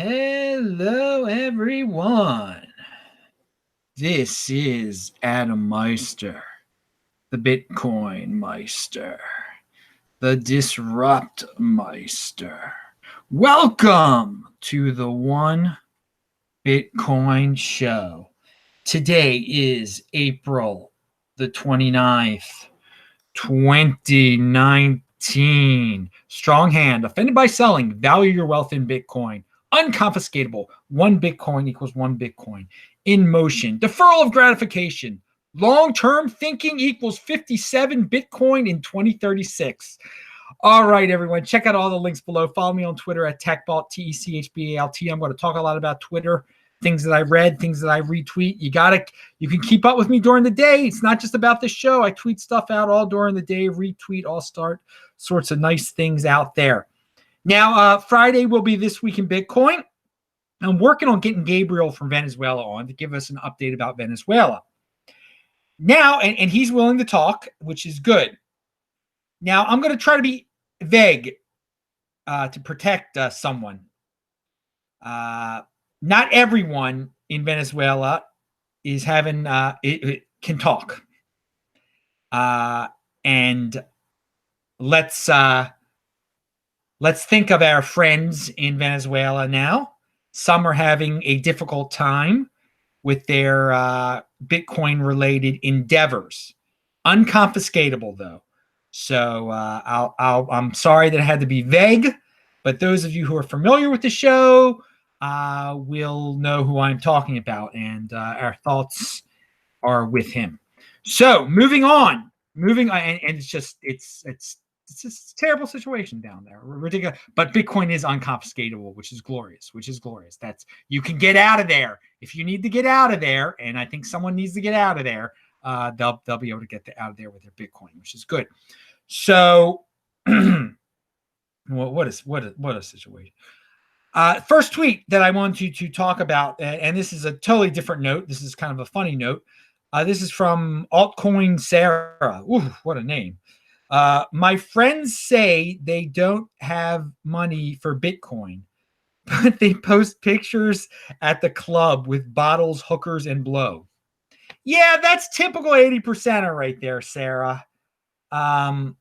Hello, everyone. This is Adam Meister, the Bitcoin Meister, the Disrupt Meister. Welcome to the One Bitcoin Show. Today is April the 29th, 2019. Strong hand, offended by selling, value your wealth in Bitcoin. Unconfiscatable, 1 Bitcoin equals 1 Bitcoin. In motion, deferral of gratification. Long-term thinking equals 57 Bitcoin in 2036. All right, everyone, check out all the links below. Follow me on Twitter at TechBalt, TechBalt. I'm going to talk a lot about Twitter, things that I read, things that I retweet. You can keep up with me during the day. It's not just about the show. I tweet stuff out all during the day, retweet, all sorts of nice things out there. Now, Friday will be This Week in Bitcoin. I'm working on getting Gabriel from Venezuela on to give us an update about Venezuela. Now, and he's willing to talk, which is good. Now, I'm going to try to be vague to protect someone. Not everyone in Venezuela is having it can talk. And let's think of our friends in Venezuela now. Some are having a difficult time with their Bitcoin-related endeavors. Unconfiscatable, though. So I'm sorry that it had to be vague, but those of you who are familiar with the show will know who I'm talking about, and our thoughts are with him. So moving on, and it's just a terrible situation down there. Ridiculous. But Bitcoin is unconfiscatable, which is glorious. That's, you can get out of there if you need to get out of there, and I think someone needs to get out of there. They'll be able to get out of there with their Bitcoin, which is good. So, what a situation. First tweet that I want you to talk about, and this is a totally different note. This is kind of a funny note. This is from Altcoin Sarah. Ooh, what a name. My friends say they don't have money for Bitcoin, but they post pictures at the club with bottles, hookers, and blow. Yeah, that's typical 80%er right there, Sarah. Yeah,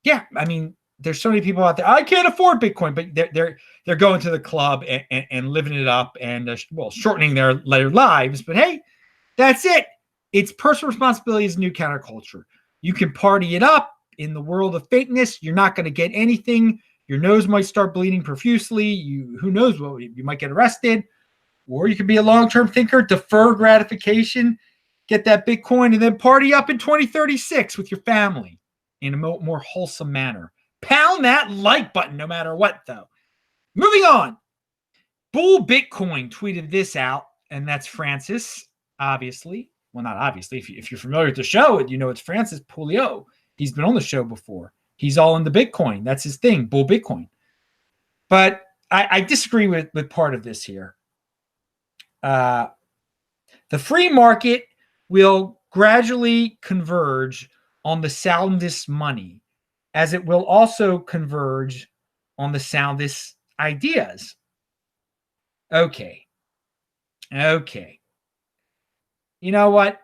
I mean, there's so many people out there. I can't afford Bitcoin, but they're going to the club and living it up and shortening their lives. But hey, that's it. It's personal responsibility is new counterculture. You can party it up in the world of fakeness. You're not going to get anything. Your nose might start bleeding profusely. Who knows what you might get arrested. Or you can be a long-term thinker, defer gratification, get that Bitcoin, and then party up in 2036 with your family in a more wholesome manner. Pound that like button no matter what, though. Moving on. Bull Bitcoin tweeted this out, and that's Francis, obviously. Well, not obviously. If you're familiar with the show, you know it's Francis Pouliot. He's been on the show before. He's all into Bitcoin. That's his thing, Bull Bitcoin. But I disagree with part of this here. The free market will gradually converge on the soundest money, as it will also converge on the soundest ideas. Okay. You know what?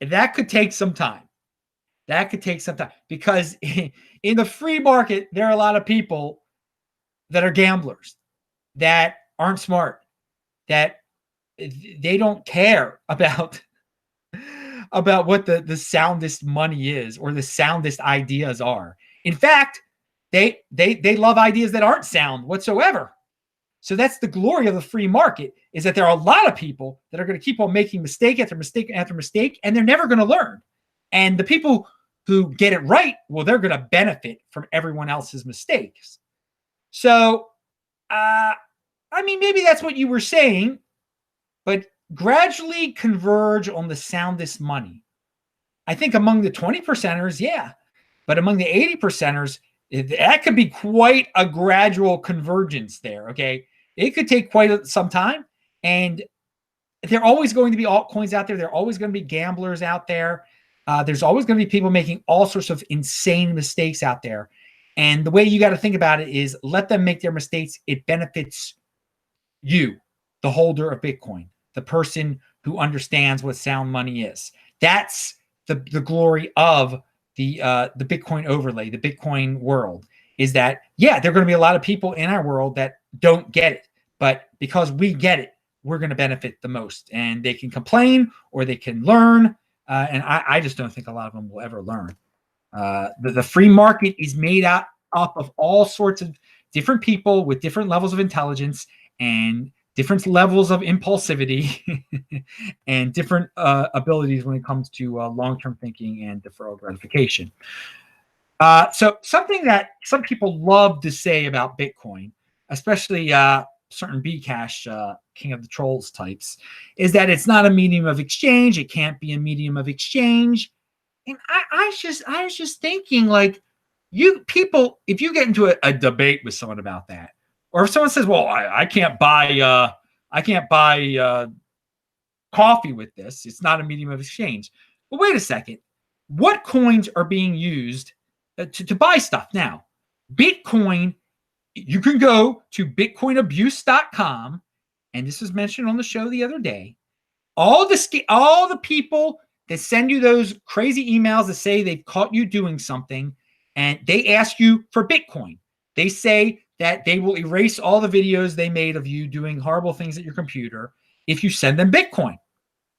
That could take some time. Because in the free market, there are a lot of people that are gamblers, that aren't smart, that they don't care about what the soundest money is or the soundest ideas are. In fact, they love ideas that aren't sound whatsoever. So that's the glory of the free market, is that there are a lot of people that are going to keep on making mistake after mistake after mistake, and they're never going to learn. And the people who get it right, well, they're going to benefit from everyone else's mistakes. So, I mean, maybe that's what you were saying, but gradually converge on the soundest money. I think among the 20%ers, yeah. But among the 80%ers, that could be quite a gradual convergence there, okay? It could take quite some time. And there are always going to be altcoins out there. There are always going to be gamblers out there. There's always going to be people making all sorts of insane mistakes out there. And the way you got to think about it is let them make their mistakes. It benefits you, the holder of Bitcoin, the person who understands what sound money is. That's the glory of the Bitcoin overlay, the Bitcoin world, is that, yeah, there are going to be a lot of people in our world that don't get it, but because we get it, we're going to benefit the most. And they can complain or they can learn. And I just don't think a lot of them will ever learn. The free market is made up of all sorts of different people with different levels of intelligence and different levels of impulsivity and different abilities when it comes to long-term thinking and deferral gratification. So something that some people love to say about Bitcoin, especially certain Bcash, King of the Trolls types, is that it's not a medium of exchange. It can't be a medium of exchange. And I was just thinking, like, you people, if you get into a debate with someone about that, or if someone says, "Well, I can't buy coffee with this. It's not a medium of exchange." But wait a second, what coins are being used to buy stuff now? Bitcoin. You can go to bitcoinabuse.com, and this was mentioned on the show the other day. All the people that send you those crazy emails that say they've caught you doing something, and they ask you for Bitcoin. They say that they will erase all the videos they made of you doing horrible things at your computer if you send them Bitcoin.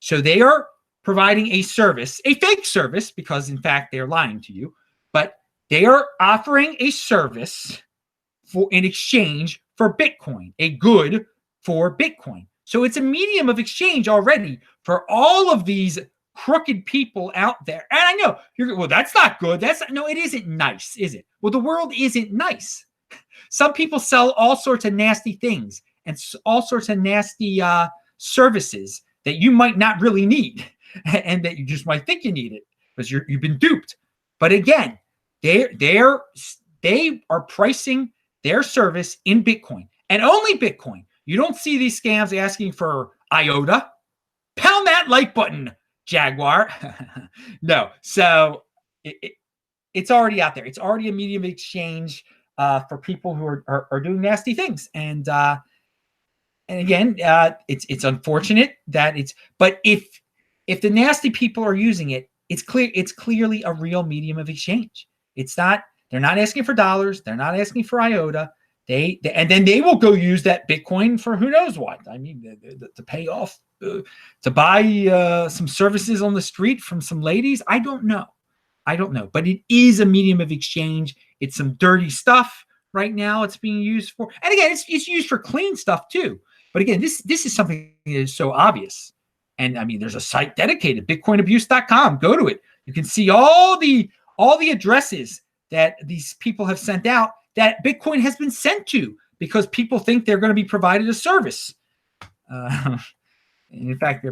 So they are providing a service, a fake service, because in fact they're lying to you, but they are offering a service in exchange for Bitcoin, a good for Bitcoin. So it's a medium of exchange already for all of these crooked people out there. And I know well, that's not good. No, it isn't nice, is it? Well, the world isn't nice. Some people sell all sorts of nasty things and all sorts of nasty services that you might not really need and that you just might think you need it because you've been duped. But again, they are pricing their service in Bitcoin and only Bitcoin. You don't see these scams asking for IOTA. Pound that like button, Jaguar. No. So it's already out there. It's already a medium of exchange for people who are doing nasty things. And again, it's unfortunate that but if the nasty people are using it, it's clearly a real medium of exchange. It's not, they're not asking for dollars. They're not asking for IOTA. And then they will go use that Bitcoin for who knows what. I mean, to pay off, to buy some services on the street from some ladies. I don't know. But it is a medium of exchange. It's some dirty stuff right now it's being used for. And again, it's used for clean stuff too. But again, this is something that is so obvious. And I mean, there's a site dedicated, bitcoinabuse.com. Go to it. You can see all the addresses that these people have sent out that Bitcoin has been sent to because people think they're going to be provided a service. In fact,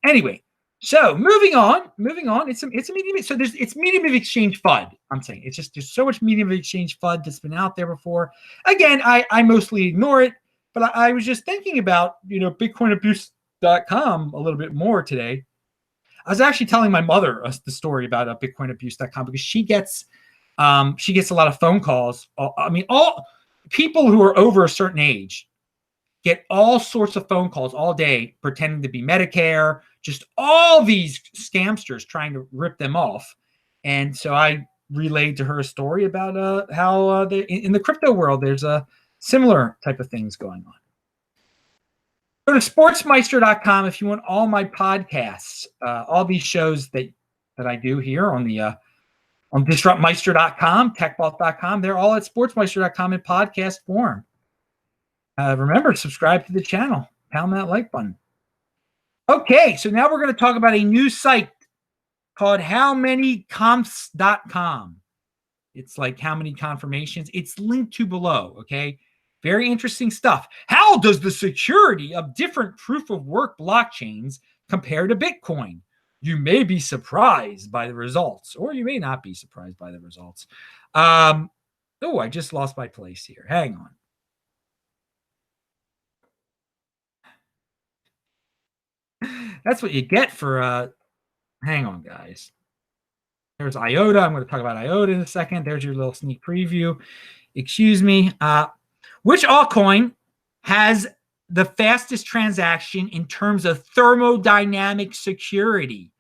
anyway. So moving on. It's a medium. So it's medium of exchange FUD. I'm saying it's just there's so much medium of exchange FUD that's been out there before. Again, I mostly ignore it, but I was just thinking about bitcoinabuse.com a little bit more today. I was actually telling my mother the story about bitcoinabuse.com because she gets a lot of phone calls. I mean, all people who are over a certain age get all sorts of phone calls all day pretending to be Medicare, just all these scamsters trying to rip them off. And so I relayed to her a story about how in the crypto world, there's a similar type of things going on. Go to sportsmeister.com if you want all my podcasts, all these shows that I do here on disruptmeister.com, techvault.com. They're all at sportsmeister.com in podcast form. Remember, subscribe to the channel. Pound that like button. Okay, so now we're going to talk about a new site called howmanyconfs.com. It's like how many confirmations. It's linked to below, okay? Very interesting stuff. How does the security of different proof-of-work blockchains compare to Bitcoin? You may be surprised by the results, or you may not be surprised by the results. I just lost my place here. Hang on. That's what you get for hang on, guys. There's IOTA. I'm going to talk about IOTA in a second. There's your little sneak preview. Excuse me. Which altcoin has the fastest transaction in terms of thermodynamic security.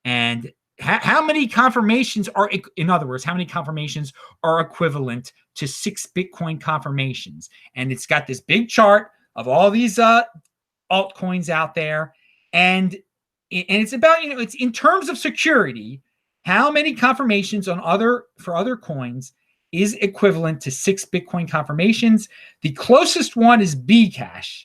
And how many confirmations are, in other words, how many confirmations are equivalent to 6 Bitcoin confirmations? And it's got this big chart of all these altcoins out there. And it's about, it's in terms of security, how many confirmations for other coins is equivalent to 6 Bitcoin confirmations. The closest one is Bcash,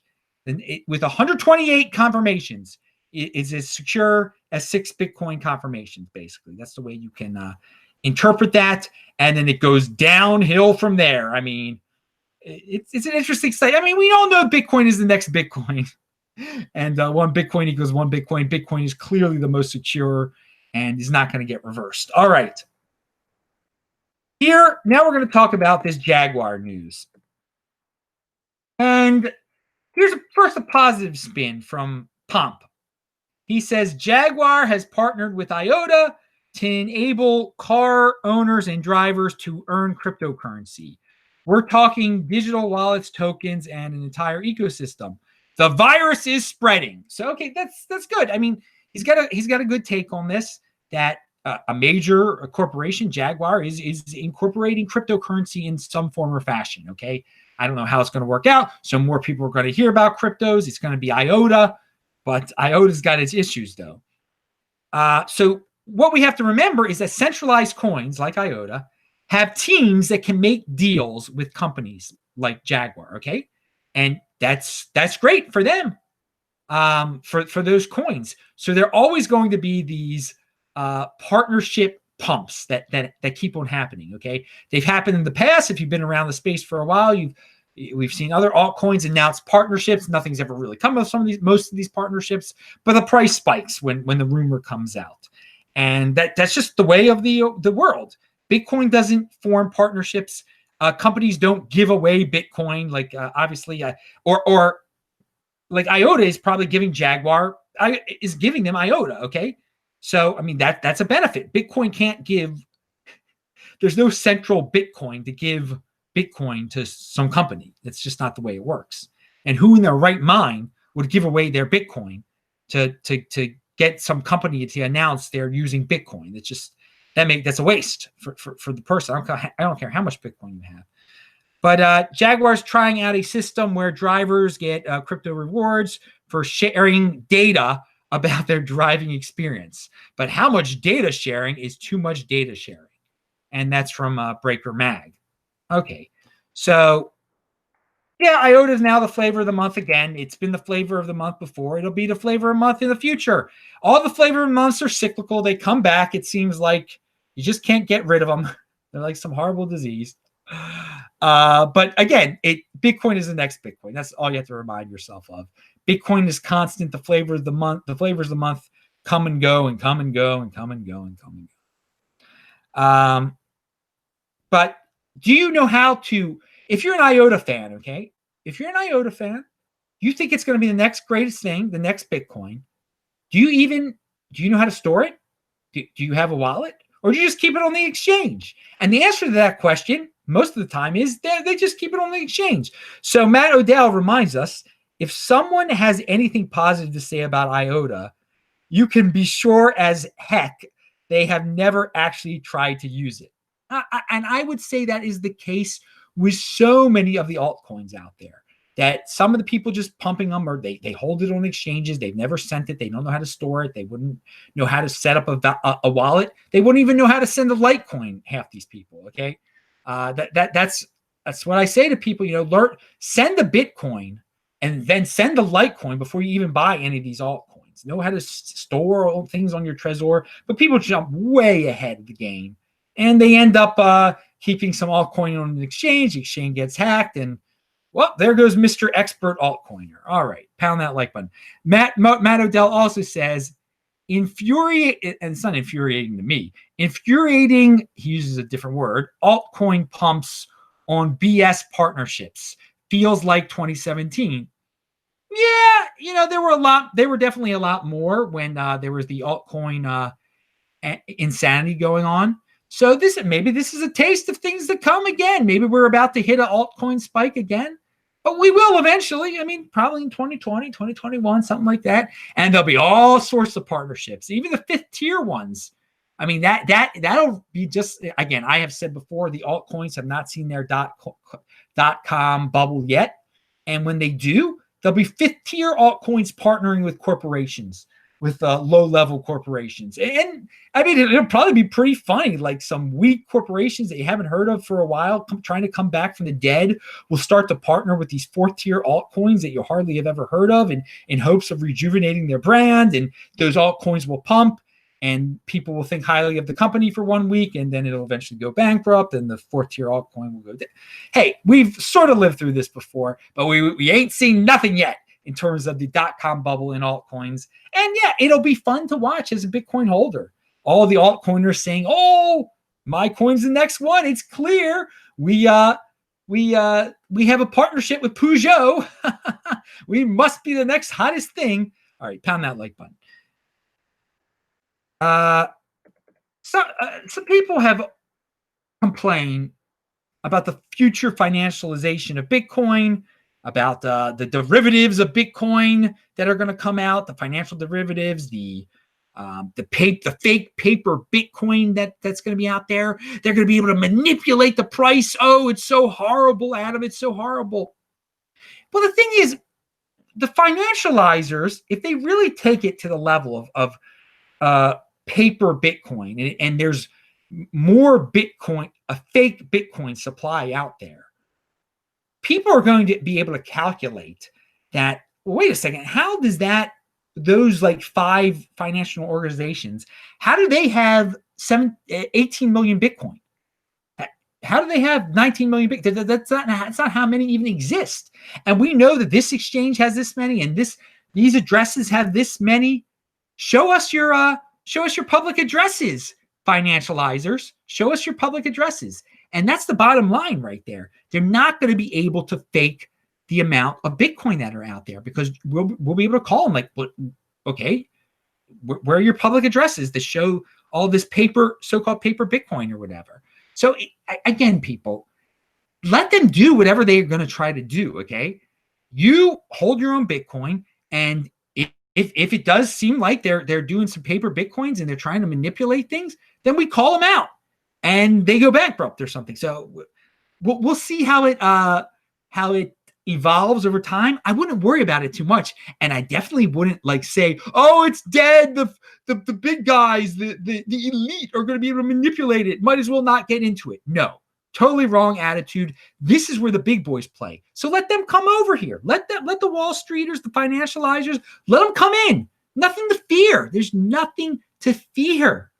with 128 confirmations. Is as secure as 6 Bitcoin confirmations, basically. That's the way you can interpret that. And then it goes downhill from there. I mean, it's an interesting site. I mean, we all know Bitcoin is the next Bitcoin. And one Bitcoin equals one Bitcoin. Bitcoin is clearly the most secure and is not going to get reversed. All right. Here, now we're going to talk about this Jaguar news. And here's first a positive spin from Pomp. He says Jaguar has partnered with IOTA to enable car owners and drivers to earn cryptocurrency. We're talking digital wallets, tokens, and an entire ecosystem. The virus is spreading. So, okay, that's good. I mean, he's got a good take on this, that a major corporation, Jaguar, is incorporating cryptocurrency in some form or fashion, okay? I don't know how it's going to work out. So more people are going to hear about cryptos. It's going to be IOTA. But IOTA's got its issues, though. So what we have to remember is that centralized coins like IOTA have teams that can make deals with companies like Jaguar, okay? And that's great for them, for those coins. So there are always going to be these partnership pumps that keep on happening, okay? They've happened in the past. If you've been around the space for a while, we've seen other altcoins announce partnerships. Nothing's ever really come of most of these partnerships, but the price spikes when the rumor comes out. And that's just the way of the world. Bitcoin doesn't form partnerships. Companies don't give away Bitcoin, like obviously, or like IOTA is probably giving Jaguar, is giving them IOTA, okay? So, I mean, that's a benefit. Bitcoin can't give, there's no central Bitcoin to give Bitcoin to some company. That's just not the way it works. And who in their right mind would give away their Bitcoin to get some company to announce they're using Bitcoin? It's just that's a waste for the person. I don't care how much Bitcoin you have. But Jaguar's trying out a system where drivers get crypto rewards for sharing data about their driving experience. But how much data sharing is too much data sharing? And that's from Breaker Mag. Okay, so yeah, IOTA is now the flavor of the month again. It's been the flavor of the month before. It'll be the flavor of the month in the future. All the flavor of the months are cyclical. They come back. It seems like you just can't get rid of them. They're like some horrible disease. But again, Bitcoin is the next Bitcoin. That's all you have to remind yourself of. Bitcoin is constant. The flavors of the month come and go and come and go and come and go and come and go. But do you know how to, if you're an IOTA fan, okay? If you're an IOTA fan, you think it's going to be the next greatest thing, the next Bitcoin. Do you know how to store it? Do you have a wallet? Or do you just keep it on the exchange? And the answer to that question, most of the time, is they just keep it on the exchange. So Matt Odell reminds us, if someone has anything positive to say about IOTA, you can be sure as heck they have never actually tried to use it. And I would say that is the case with so many of the altcoins out there, that some of the people just pumping them, or they hold it on exchanges. They've never sent it. They don't know how to store it. They wouldn't know how to set up a wallet. They wouldn't even know how to send a Litecoin, half these people, okay? That's what I say to people, send the Bitcoin and then send the Litecoin before you even buy any of these altcoins. Know how to store things on your Trezor, but people jump way ahead of the game. And they end up keeping some altcoin on an exchange. The exchange gets hacked, and well, there goes Mr. Expert Altcoiner. All right, pound that like button. Matt Odell also says, infuriating, and it's not infuriating to me. Infuriating, he uses a different word, altcoin pumps on BS partnerships. Feels like 2017. Yeah, there were definitely a lot more when there was the altcoin insanity going on. So maybe this is a taste of things to come again. Maybe we're about to hit an altcoin spike again. But we will eventually. I mean, probably in 2020, 2021, something like that. And there'll be all sorts of partnerships, even the fifth tier ones. I mean, that'll be just, again, I have said before, the altcoins have not seen their .com bubble yet. And when they do, there'll be fifth tier altcoins partnering with corporations, with low-level corporations. And I mean, it'll probably be pretty funny. Like some weak corporations that you haven't heard of for a while, trying to come back from the dead, will start to partner with these fourth-tier altcoins that you hardly have ever heard of, and in hopes of rejuvenating their brand. And those altcoins will pump, and people will think highly of the company for 1 week, and then it'll eventually go bankrupt, and the fourth-tier altcoin will go down. Hey, we've sort of lived through this before, but we ain't seen nothing yet in terms of the .com bubble in altcoins. And yeah, it'll be fun to watch as a Bitcoin holder. All the altcoiners saying, "Oh, my coin's the next one. It's clear. We have a partnership with Peugeot. We must be the next hottest thing." All right, pound that like button. Some people have complained about the future financialization of Bitcoin, about the derivatives of Bitcoin that are going to come out, the financial derivatives, the fake paper Bitcoin that's going to be out there. They're going to be able to manipulate the price. Oh, it's so horrible, Adam. It's so horrible. Well, the thing is, the financializers, if they really take it to the level of paper Bitcoin, and there's more Bitcoin, a fake Bitcoin supply out there, people are going to be able to calculate that, well, wait a second, how does those like 5 financial organizations, how do they have 18 million Bitcoin? How do they have 19 million Bitcoin? That's not how many even exist. And we know that this exchange has this many, and these addresses have this many. Show us your public addresses, financializers. Show us your public addresses. And that's the bottom line right there. They're not going to be able to fake the amount of Bitcoin that are out there, because we'll be able to call them like, okay, where are your public addresses to show all this so-called paper Bitcoin or whatever? So again, people, let them do whatever they're going to try to do, okay? You hold your own Bitcoin, and if it does seem like they're doing some paper Bitcoins and they're trying to manipulate things, then we call them out and they go bankrupt or something. So we'll see how it evolves over time. I wouldn't worry about it too much, and I definitely wouldn't like say, "Oh, it's dead. The big guys, the elite are going to be able to manipulate it. Might as well not get into it." No. Totally wrong attitude. This is where the big boys play. So let them come over here. Let the Wall Streeters, the financializers, let them come in. Nothing to fear. There's nothing to fear.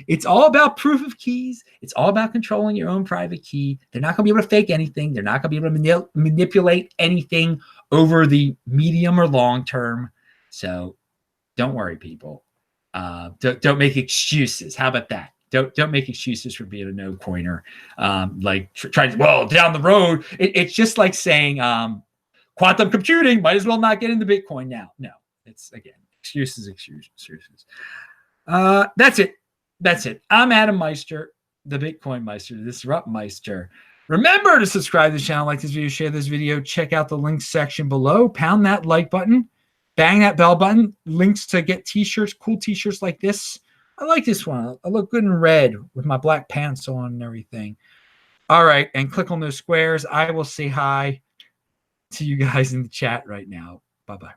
It's all about proof of keys. It's all about controlling your own private key. They're not going to be able to fake anything. They're not going to be able to manipulate anything over the medium or long term. So don't worry, people. Don't make excuses. How about that? Don't make excuses for being a no coiner. Trying down the road, it's just like saying quantum computing, might as well not get into Bitcoin now. No, it's again excuses. That's it. I'm Adam Meister, the Bitcoin Meister, the Disrupt Meister. Remember to subscribe to the channel, like this video, share this video, check out the links section below, pound that like button, bang that bell button, links to get t-shirts, cool t-shirts like this. I like this one. I look good in red with my black pants on and everything. All right, and click on those squares. I will say hi to you guys in the chat right now. Bye-bye.